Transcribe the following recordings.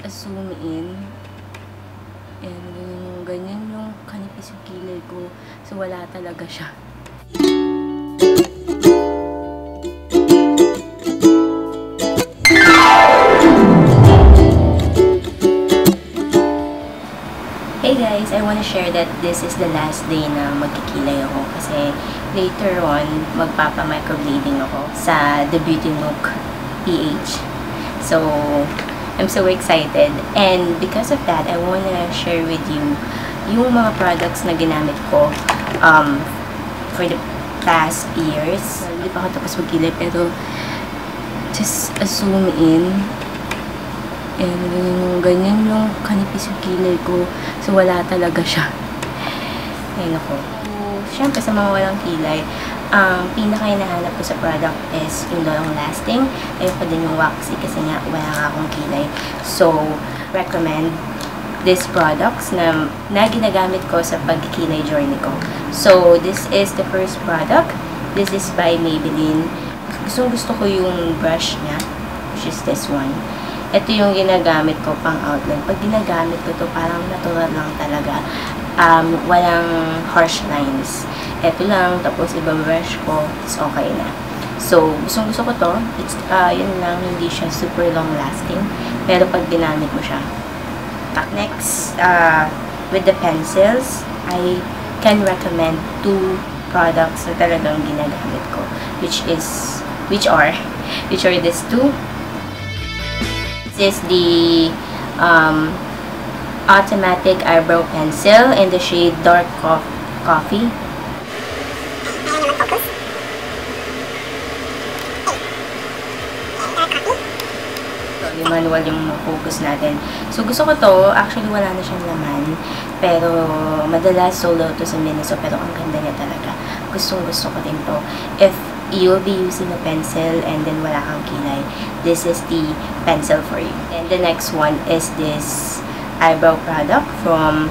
zoom in. And ganyan yung kanipis yung kilay ko. So, wala talaga siya. Hey guys, I want to share that this is the last day na magkikilay ako kasi later on, magpapa-microblading ako sa The Beauty Nook PH. So, I'm so excited. And because of that, I want to share with you yung mga products na ginamit ko for the past years. Hindi pa ako tapos magkilay pero just zoom in. And ganyan yung kanipis yung kilay ko. So, wala talaga siya. Ayun ako. So, syempre sa mga walang kilay, ang pinaka-hinahanap ko sa product is yung long lasting. Ayoko din yung waxy kasi nga wala nga akong kilay. So, recommend these products na ginagamit ko sa pagkikilay journey ko. So, this is the first product. This is by Maybelline. Gusto ko yung brush niya, which is this one. Ito yung ginagamit ko pang outline. Pag ginagamit ko to parang natural lang talaga. Walang harsh lines. Ito lang, tapos ibabrush ko, it's okay na. So, gusto ko to. It's, yun lang, hindi siya super long lasting. Pero pag ginamit mo siya. Next, with the pencils, I can recommend two products na talagang ginagamit ko. Which are these two. This is the automatic eyebrow pencil in the shade Dark Coffee. Yung manual yung focus natin. So, gusto ko to. Actually, wala na siyang laman. Pero, madalas solo to sa Miniso. Pero, ang ganda niya talaga. Gustong-gusto ko din to. If you'll be using a pencil and then wala kang kilay, this is the pencil for you. And the next one is this eyebrow product from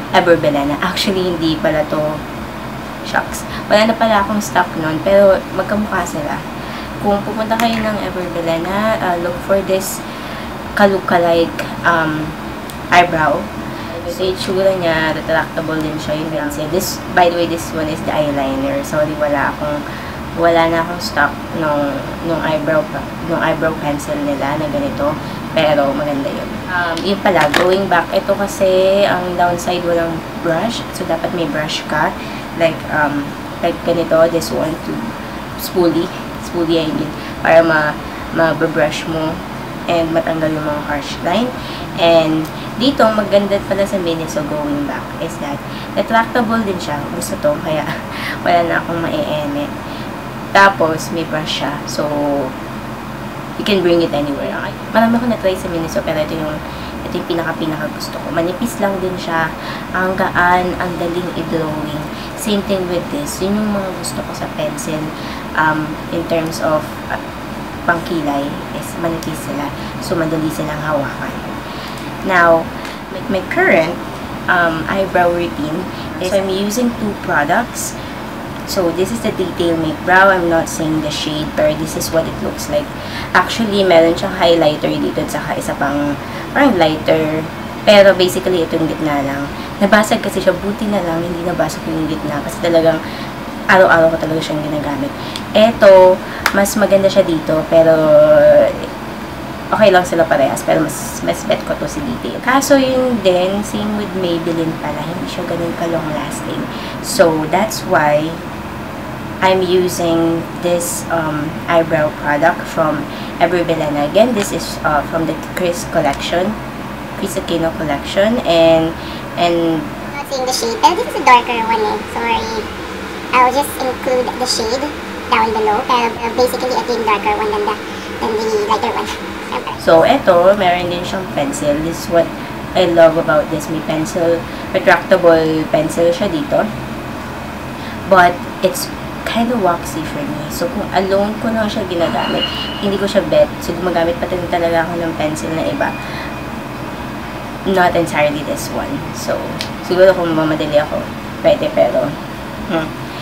Eberbelena. Actually, hindi pala to. Shucks. Wala na pala akong stock nun, pero magkamukha sila. Kung pupunta kayo ng Eberbelena, look for this ka-look-alike eyebrow. So, itsura niya, retractable din siya yung pencil. By the way, this one is the eyeliner. Sorry, wala na akong stock nung eyebrow pencil nila na ganito. Pero, maganda yun. Yun pala, going back, ito kasi, ang downside, walang brush. So, dapat may brush ka. Like ganito, this one to spoolie I mean, para ma-brush mo and matanggal yung mga harsh line. And dito, maganda pala sa Miniso going back is that retractable din siya. Gusto to, kaya wala na akong ma-e-eme. Tapos, may brush siya. So, you can bring it anywhere. Marami akong na-try sa Miniso, pero ito yung pinaka gusto ko. Manipis lang din siya. Ang gaan, ang daling i-drawing. Same thing with this. Yun yung mga gusto ko sa pencil in terms of pangkilay is manipis sila. So, madali silang hawakan. Now, my current eyebrow routine is I'm using two products. So, this is the Detail Make Brow. I'm not saying the shade, pero this is what it looks like. Actually, meron siyang highlighter dito at saka isa pang parang lighter. Pero basically, ito yung gitna lang. Nabasag kasi siya. Buti na lang, hindi nabasag yung gitna. Kasi talagang araw-araw ko talaga siyang ginagamit. Ito, mas maganda siya dito. Pero, okay lang sila parehas. Pero mas bet ko to si Detail. Kaso yun din, same with Maybelline pala. Hindi siya ganun ka-long lasting. So, that's why I'm using this eyebrow product from Eberbelena. Again, this is from the Chris collection. Chris Aquino collection. And not seeing the shade, pero this is a darker one eh. Sorry. I'll just include the shade down below. Pero basically, ito yung darker one than the lighter one. So, ito, meron din siyang pencil. This is what I love about this. May pencil, retractable pencil siya dito. But, it's kind of waxy for me. So, kung alone ko na siya ginagamit, hindi ko siya bet. So, gumagamit pa talaga ako ng pencil na iba. Not entirely this one. So, siguro kung mamadali ako, pwede, pero,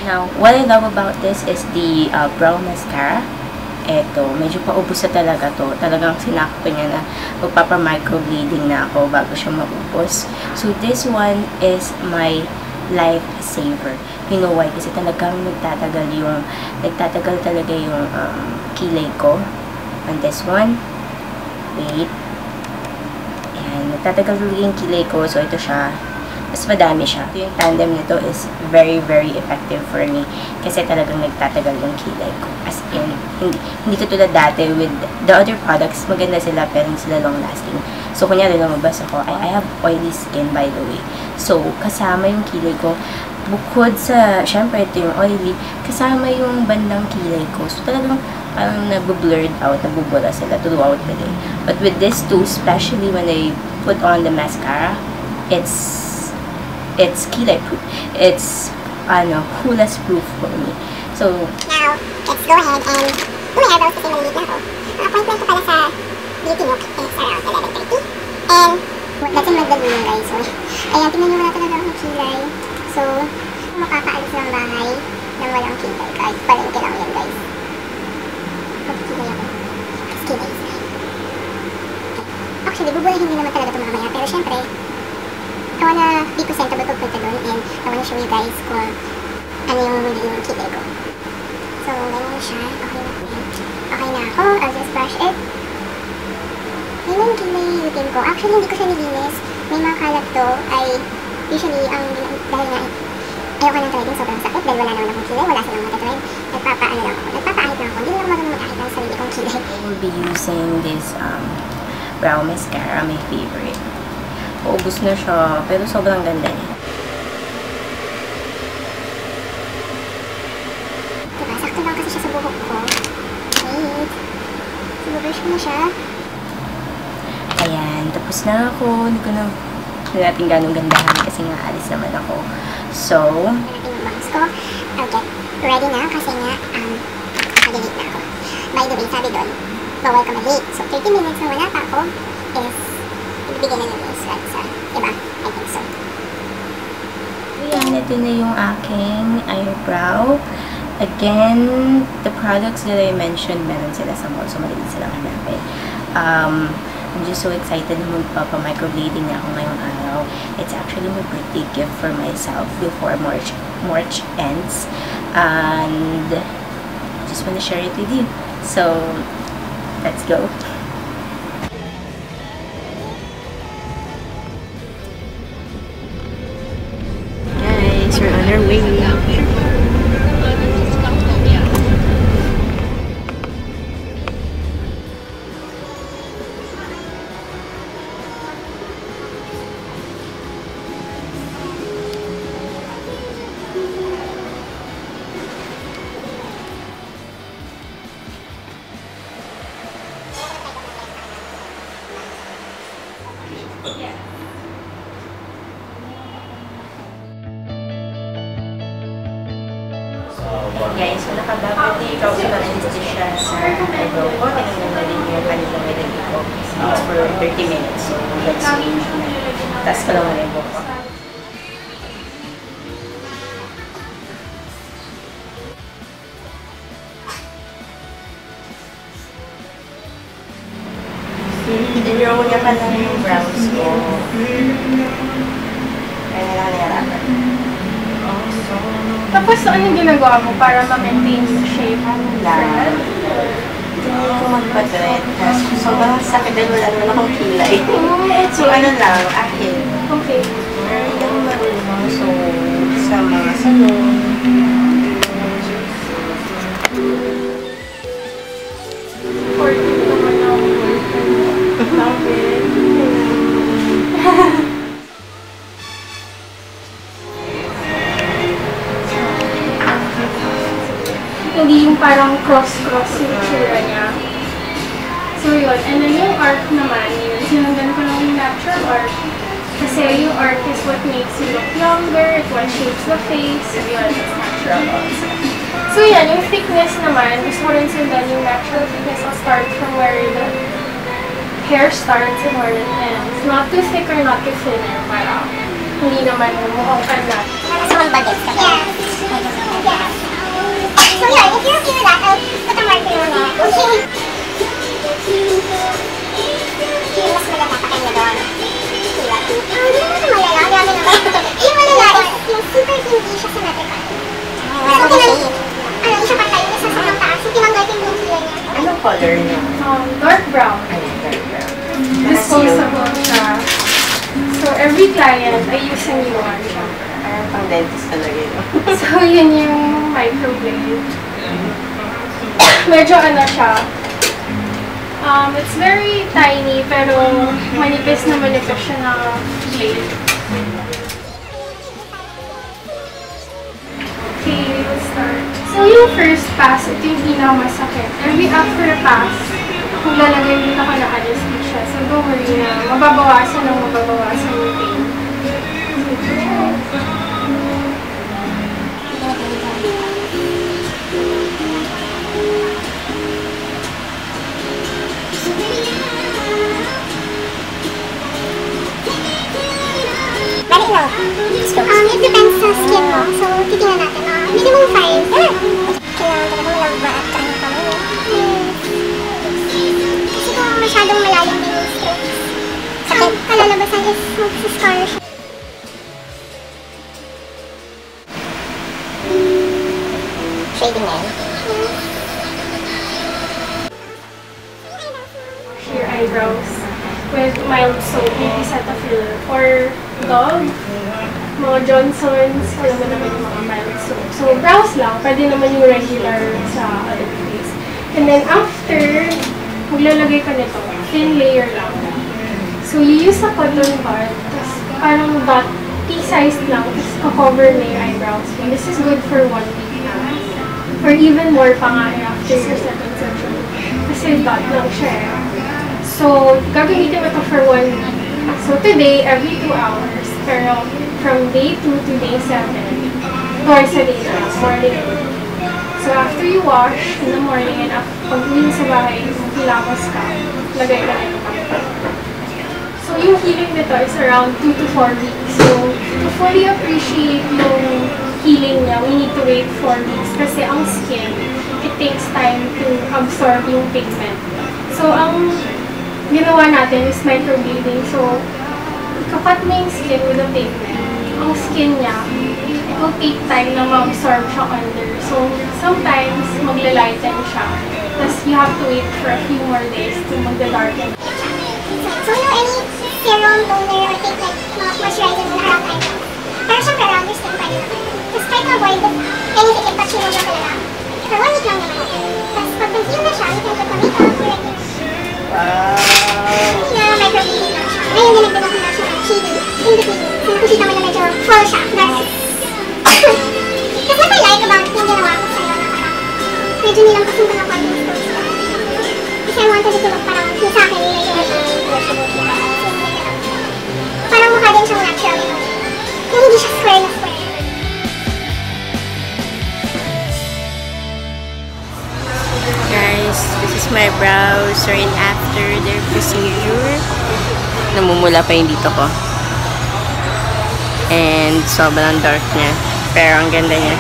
Now, what I love about this is the brow mascara. Eto, medyo paubos na talaga to. Talagang sinakto niya na magpapa-microblading na ako bago siya maubos. So, this one is my lifesaver. You know why? Kasi talagang nagtatagal talaga yung kilay ko. And this one, wait. Ayan, nagtatagal talaga yung kilay ko. So, ito siya. Mas madami siya. Ito yung tandem nito is very, very effective for me. Kasi talagang nagtatagal yung kilay ko. As in, hindi katulad dati with the other products, maganda sila pero hindi sila long lasting. So, kunyari lumabas ako, I have oily skin by the way. So, kasama yung kilay ko. Bukod sa, syempre ito yung oily, kasama yung bandang kilay ko. So, talagang parang nabublurred out, nabubula sila throughout the day. But with this too, especially when I put on the mascara, it's kilay proof. It's hulas proof for me. So now, let's go ahead and do my eyebrows kasi maliit na ako. Ang appointment ko pala sa Beauty Nook is around 11:30. And that's in Magdalena guys. So, ayan, tingnan nyo wala talaga akong kilay. So, makakaalis ng bahay nang walang kilay. Kahit palengke lang yan guys. Magkilay ako. Mas kilay is fine. Actually, buburahin din naman talaga ito mamaya. Pero syempre, I wanna be presentable pagpunta doon and I wanna show you guys kung ano yung magiging kilay ko. So, ganyan siya. Okay na po yan. Okay na ako. I'll just brush it. Yun yung kilay routine ko. Actually, hindi ko siya nilinis. May mga kalat to ay usually dahil nga ayoko nang try din sobrang sakit dahil wala naman akong kilay. Wala silang matatry. Nagpapaano lang ako. Nagpapaahit lang ako. Hindi lang ako marunong mag-ahit ng sarili kong kilay. I will be using this brow mascara, my favorite. Paubos na siya, pero sobrang ganda niya. Diba, sakto lang kasi siya sa buhok ko. Wait. Siguro na siya. Ayan, tapos na ako. Hindi natin ganong gandahan kasi nga alis naman ako. So, natin yung bangs ko. I'll get ready na kasi nga, mag-late na ako. By the way, sabi doon, bawal ka mag-late. So, 30 minutes na wala pa ako is ibibigyan na ng news, right? So, diba? I think so. ayan, ito na yung aking eyebrow. Again, the products that I mentioned, meron sila sa mall. So, madali silang hanapin. I'm just so excited na magpapa-microblading na ako ngayong araw. It's actually my birthday gift for myself before March ends. And I just want to share it with you. So, let's go. Guys, we're on our way. Guys, so nakababati ikaw sa anesthesia sa eyebrow ko. Tinanggal na rin yung kanilang nilagay ko. It's for 30 minutes. So, let's wait. Tapos ko lang na yung buhok ko. Dinraw niya pa lang yung brows ko. Kaya na lang niyarapan. Tapos, ano yung ginagawa mo para ma-maintain yung shape? Lang. Hindi ko magpa-thread. Kasi sobrang sakit dahil wala naman akong kilay. So, ano lang, akin. Okay. Hindi ako marunong. So, sa mga salon. Hindi yung parang cross-cross yung tsura niya. So yun, and then yung arc naman, yun, sinundan ko lang yung natural arc. Kasi yung arc is what makes you look younger, it what shapes the face, so yun, it's natural also. So yan, yung thickness naman, gusto ko rin sundan yung natural thickness. I'll start from where the hair starts and where it ends. Not too thick or not too thinner, parang hindi naman mukhang kanat. Small budget ka. Yeah. So yun, if you're okay with that, I'll put a marker on there. Okay. Yung mas malala pa kayo na doon. Hindi naman malala. Grabe naman. Yung malala is yung super hindi siya symmetrical. So, isa pa tayo, isa sa taas. So, tinanggal ko yung hila niya. Anong color niya? Dark brown. Dark brown. Disposable siya. So, every client, I use a new one. Parang pang dentist talaga yun. So, yun yung microblade. Medyo ano siya. It's very tiny, pero manipis siya na blade. Okay, we'll start. So, yung first pass, ito yung pinakamasakit. Every after pass, kung lalagay dito ka na anesthesia. So, don't worry na mababawasan yung pain. Balik lang. It depends sa skin mo. So, titingnan natin. Minimum 5. Kailangan talaga malamba at kanya pa mo. Kasi kung masyadong malalim din yung strokes, ang kalalabasan is mag-scar siya. Shading na yun. Your eyebrows with mild soap, maybe Cetaphil, or Dove, mga Johnson's, alam mo naman yung mga mild soap. So, brows lang, pwede naman yung regular sa other place. And then after, maglalagay ka nito, thin layer lang. So, you use a cotton bud, tapos parang dot, T-sized lang, tapos ka-cover na yung eyebrows. And this is good for 1 week na. Or even more pa nga after your second session. Kasi dot lang siya eh. So, gagamitin mo ito for 1 week. So, today, every 2 hours. Pero, from day 2 to day 7, twice a day lang, morning and evening. So, after you wash in the morning and after pag-uwi sa bahay, hilamos ka, lagay ka na ito. So, yung healing nito is around 2 to 4 weeks. So, to fully appreciate yung healing niya, we need to wait 4 weeks. Kasi ang skin, it takes time to absorb yung pigment. So, ang ginawa natin is microblading. So, ikakat mo yung skin with the pigment. Ang skin niya, it will take time na ma-absorb siya under. So, sometimes, magla-lighten siya. Tapos, you have to wait for a few more days to magda-darken. So, no any serum, toner, or take like mga moisturizer mo na around eyebrows. Pero syempre, around your skin pwede naman. Tapos, try to avoid anything if touching mo dyan talaga. For 1 week lang naman. Tapos, pag nag-heal na siya, you can put the makeup or like this. Hindi na microblading lang siya. Ngayon, nilagyan ako na siya ng shading in between. So, nakikita mo na medyo full siya. That's what I like about yung ginawa ko sa'yo na parang medyo nilang kasundan ako yung stories ko. Kasi I wanted it to look parang yung sa akin yung medyo parang mukha din siyang natural yung hindi siya square na square. Guys, this is my brows right after their procedure. Namumula pa yung dito ko. And sobrang dark niya. Pero ang ganda niya.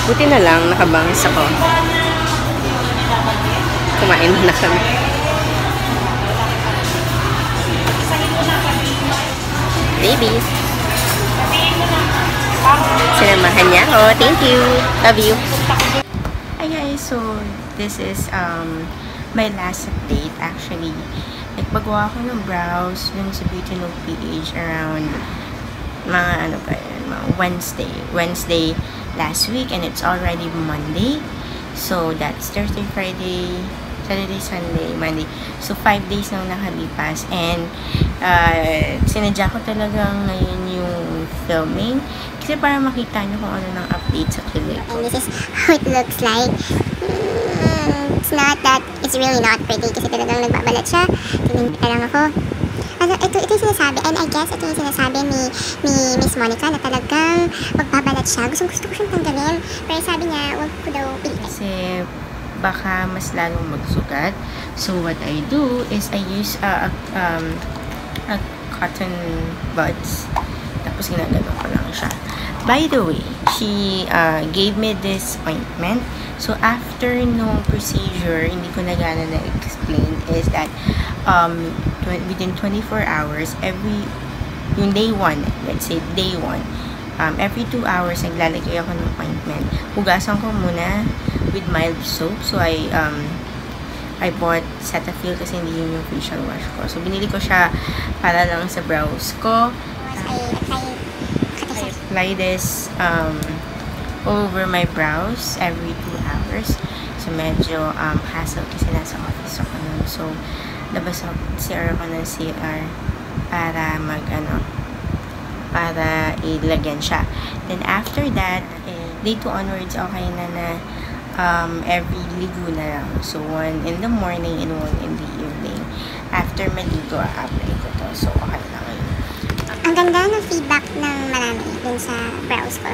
Buti na lang, nakabangs ako. Kumain na kami. Baby. Sinamahan niya ako. Thank you. Love you. Hi guys, so this is my last update actually. Nagpagawa ko ng brows dun sa Beauty Nook PH around mga ano pa yun, mga Wednesday last week, and it's already Monday. So that's Thursday, Friday, Saturday, Sunday, Monday. So 5 days nang nakalipas, and sinadya ko talagang ngayon yung filming kasi para makita nyo kung ano ng update sa kilig ko. And this is how it looks like. It's really not pretty kasi talagang nagbabalat siya. Tinignan lang ako. Ano, ito yung sinasabi, and I guess ito yung sinasabi ni Miss Monica na talagang magbabalat siya. Gusto ko siyang tanggalin. Pero sabi niya, huwag ko daw pilitin. Kasi baka mas lalong magsugat. So what I do is I use a cotton buds. Tapos ginaganon ko lang siya. By the way, she gave me this ointment. So, after no procedure, hindi ko na gana na-explain, is that within 24 hours, yung day 1, let's say day 1, every 2 hours, naglalagay ako ng ointment. Hugasan ko muna with mild soap. So, I bought Cetaphil kasi hindi yun yung facial wash ko. So, binili ko siya para lang sa brows ko. I apply this over my brows every 2 hours. So, medyo hassle kasi nasa office ako nun. So, labas ako CR ako ng CR para para ilagyan siya. Then, after that, day 2 onwards, okay na every ligo na lang. So, 1 in the morning and 1 in the evening. After maligo, apply ko to. So, okay na ngayon. Ang ganda ng feedback ng marami dun sa brows ko.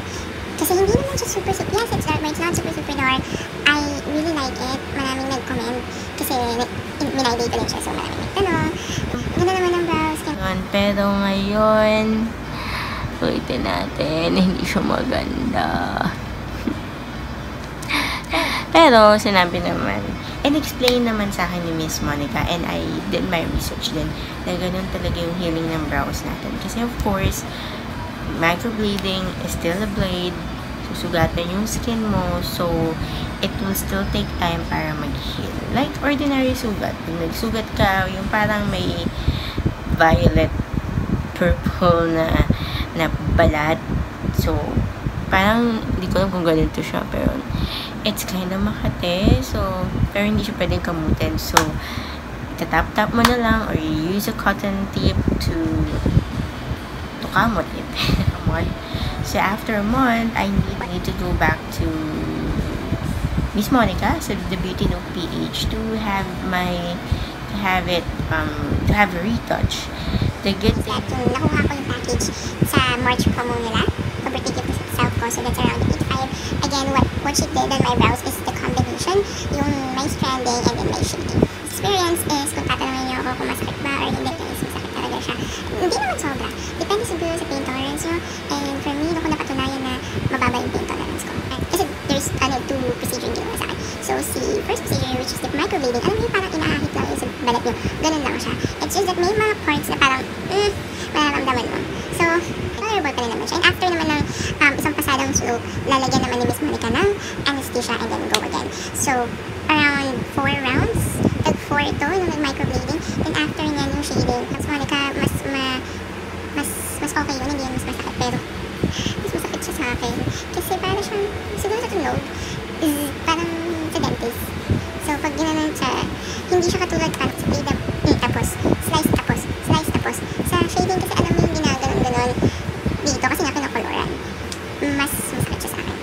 Kasi hindi naman siya super. Yes, it's dark, but it's not super dark. I really like it. Maraming nag-comment. Kasi minay-day ko din siya. So, maraming nagtanong. Ganda naman ng brows. Pero ngayon, ulitin natin, hindi siya maganda. Pero, sinabi naman, and explain naman sa akin ni Miss Monica, and I did my research din, na ganun talaga yung healing ng brows natin. Kasi of course, microblading is still a blade, susugatan yung skin mo, so it will still take time para mag-heal. Like ordinary sugat. Pag nagsugat ka, yung parang may violet, purple na balat. So, parang, hindi ko alam kung ganito siya, pero it's kind of makate. So, pero hindi siya pwedeng kamutin. So, tatap-tap mo na lang or you use a cotton tip to kamot it. So, after a month, I need to go back to Miss Monica, so the Beauty Nook PH, to have a retouch. The good thing, nakuha ko yung package sa March promo nila. Birthday gift ko sa self ko, so that's around 8.5. Again, what she did on my brows is the combination, yung my stranding and then my shading. Experience is, kung tatanungin niyo ako kung masakit ba or hindi, is masakit talaga siya. Hindi naman sobra. Depende siguro sa pain tolerance nyo. And for me, doon ko napatunayan na mababa yung pain tolerance ko. Kasi there's 2 procedure ginawa sa akin. So, si first procedure, which is the microblading, alam niyo parang inaahit lang yun sa balat niyo. Ganun lang siya. It's just that may mga parts na parang, mararamdaman mo. So, tolerable pa rin naman siya. And after naman ng isang pasadang slope, lalagyan naman ni Miss Monica ng anesthesia and then go again. So, around 4 rounds, tag 4 ito, yung microblading. Then after niyan, yung shading. Miss Monica, mas okay yun, hindi yun mas masakit. Pero, mas masakit siya sa akin. Kasi parang siyang, siguro sa tunog, is parang sa dentist. So, pag ginanon siya, hindi siya katulad sa freedom. Tapos, slice, tapos. Sa shading kasi alam mo yung ginaganon dito kasi nga kinakoloran. Mas masakit siya sa akin.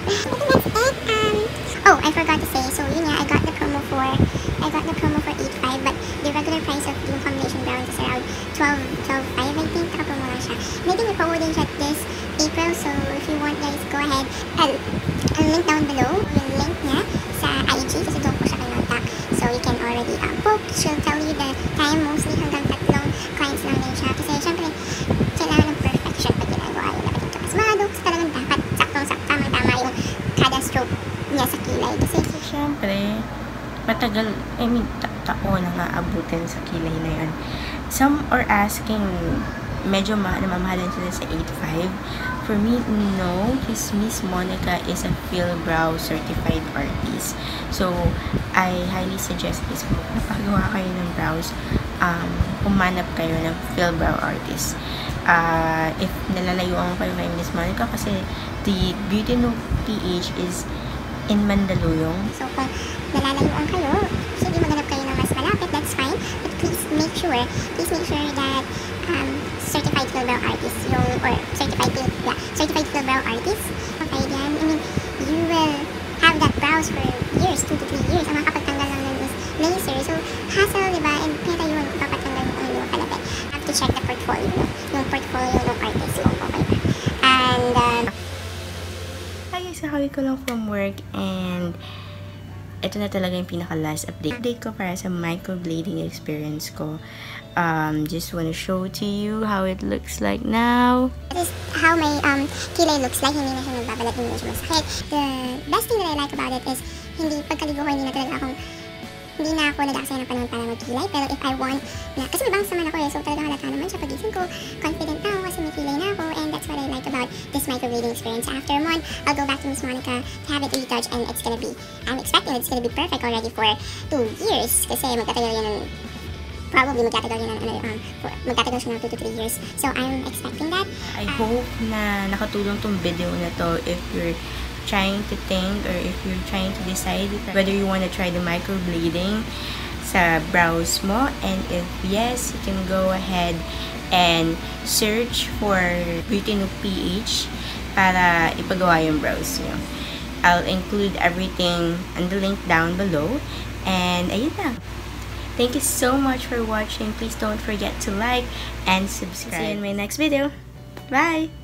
I think that's it. Oh, I forgot to say, so yun nga, I got the promo for 8.5, but the regular price of yung combination browns is around 12.5, I think. Nakapromo lang siya. And I think may promo din siya this April, so if you want, guys, go ahead. I'll link down below yung link niya sa IG kasi doon po siya kinontak. So you can already book. She'll tell you the time, mostly hanggang 3 clients lang din siya. Kasi syempre, kailangan ng perfection pag ginagawa yun. Dapat yung kapasmado, kasi talagang dapat saktong-sakta, tama yung kada stroke niya sa kilay. Kasi syempre, matagal, taon na abutin sa kilay na yun. Some are asking, medyo namamahalan sila sa 8.5. For me, no, because Miss Monica is a Philbrow certified artist. So, I highly suggest this. Kung napagawa kayo ng brows, humanap kayo ng Philbrow artist. If nalalayuan kayo kay Miss Monica, kasi the Beauty Nook PH is in Mandaluyong. So, kung nalalayuan kayo, sige, maghanap kayo ng mas malapit, that's fine. But please make sure that certified Philbrow artist or certified Philbrow artist. Okay, yan. I mean, you will have that brows for years, 2 to 3 years. Ang makapagtanggal lang nun is laser. So, hassle, diba? And pera yun, papatanggal mo kung yung palapit. Have to check the portfolio, yung portfolio ng artist kung okay ba. And, hi guys, kakawin ko lang from work and ito na talaga yung pinaka-last update ko para sa microblading experience ko. Just want to show to you how it looks like now. This is how my kilay looks like. Hindi na siya nagbabalat, hindi na siya masakit. The best thing that I like about it is pagkaligo ko, hindi na ako nag-aksaya ng panahon para magkilay. Pero if I want na, kasi may bangs naman ako so talagang halata naman siya pagising ko. Confident na ako kasi may kilay na ako, and that's what I like about this microblading experience. After a month, I'll go back to Miss Monica to have it retouched, and I'm expecting it's gonna be perfect already for 2 years. Kasi magtatagal siya ng 2 to 3 years. So I'm expecting that. I hope na nakatulong tong video na to if you're trying to think or if you're trying to decide whether you want to try the microblading sa brows mo, and if yes, you can go ahead and search for Beauty Nook PH para ipagawa yung brows nyo. I'll include everything on the link down below, and ayun na. Thank you so much for watching. Please don't forget to like and subscribe. See you in my next video. Bye!